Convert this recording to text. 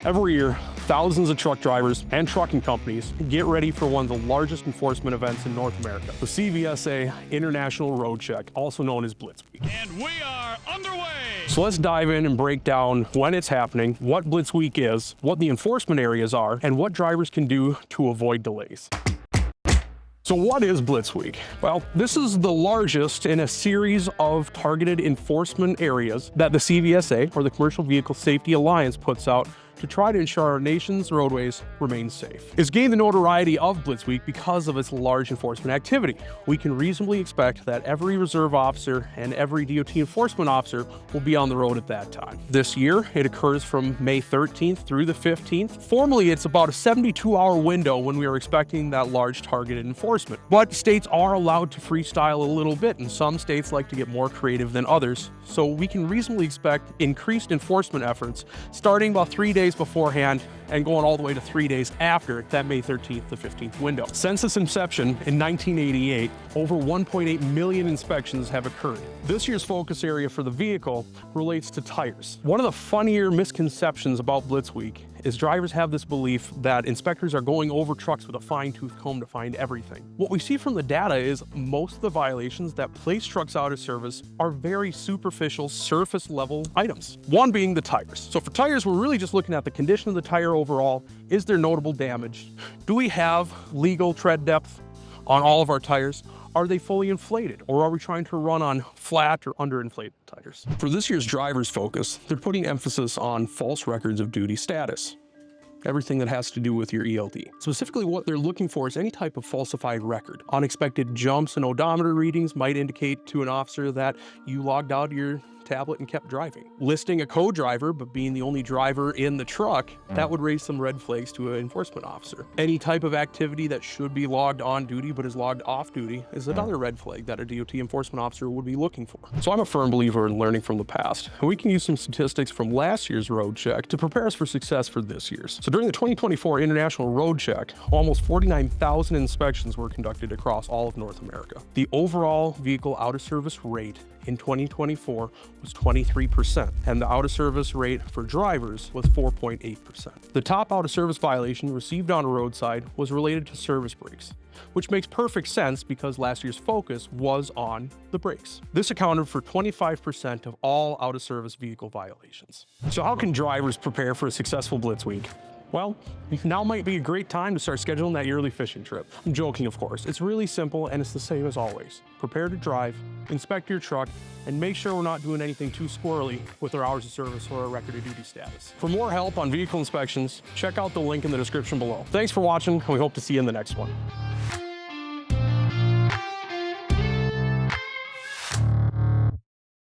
Every year, thousands of truck drivers and trucking companies get ready for one of the largest enforcement events in North America, the CVSA International Road Check, also known as Blitz Week. And we are underway! So let's dive in and break down when it's happening, what Blitz Week is, what the enforcement areas are, and what drivers can do to avoid delays. So what is Blitz Week? Well, this is the largest in a series of targeted enforcement areas that the CVSA, or the Commercial Vehicle Safety Alliance, puts out to try to ensure our nation's roadways remain safe. It's gained the notoriety of Blitz Week because of its large enforcement activity. We can reasonably expect that every reserve officer and every DOT enforcement officer will be on the road at that time. This year, it occurs from May 13th through the 15th. Formally, it's about a 72-hour window when we are expecting that large targeted enforcement. But states are allowed to freestyle a little bit, and some states like to get more creative than others. So we can reasonably expect increased enforcement efforts starting about 3 days beforehand and going all the way to 3 days after that May 13th to 15th window. Since its inception in 1988, over 1.8 million inspections have occurred. This year's focus area for the vehicle relates to tires. One of the funnier misconceptions about Blitz Week is drivers have this belief that inspectors are going over trucks with a fine-tooth comb to find everything. What we see from the data is most of the violations that place trucks out of service are very superficial, surface-level items. One being the tires. So for tires, we're really just looking at the condition of the tire overall. Is there notable damage? Do we have legal tread depth on all of our tires? Are they fully inflated, or are we trying to run on flat or underinflated tires? For this year's driver's focus, they're putting emphasis on false records of duty status. Everything that has to do with your ELD. Specifically, what they're looking for is any type of falsified record. Unexpected jumps in odometer readings might indicate to an officer that you logged out your tablet and kept driving. Listing a co-driver, but being the only driver in the truck, that would raise some red flags to an enforcement officer. Any type of activity that should be logged on duty but is logged off duty is another red flag that a DOT enforcement officer would be looking for. So I'm a firm believer in learning from the past, and we can use some statistics from last year's road check to prepare us for success for this year's. So during the 2024 International Road Check, almost 49,000 inspections were conducted across all of North America. The overall vehicle out-of-service rate in 2024 was 23%, and the out-of-service rate for drivers was 4.8%. The top out-of-service violation received on a roadside was related to service brakes, which makes perfect sense because last year's focus was on the brakes. This accounted for 25% of all out-of-service vehicle violations. So how can drivers prepare for a successful Blitz Week? Well, now might be a great time to start scheduling that yearly fishing trip. I'm joking, of course. It's really simple, and it's the same as always. Prepare to drive, inspect your truck, and make sure we're not doing anything too squirrely with our hours of service or our record of duty status. For more help on vehicle inspections, check out the link in the description below. Thanks for watching, and we hope to see you in the next one.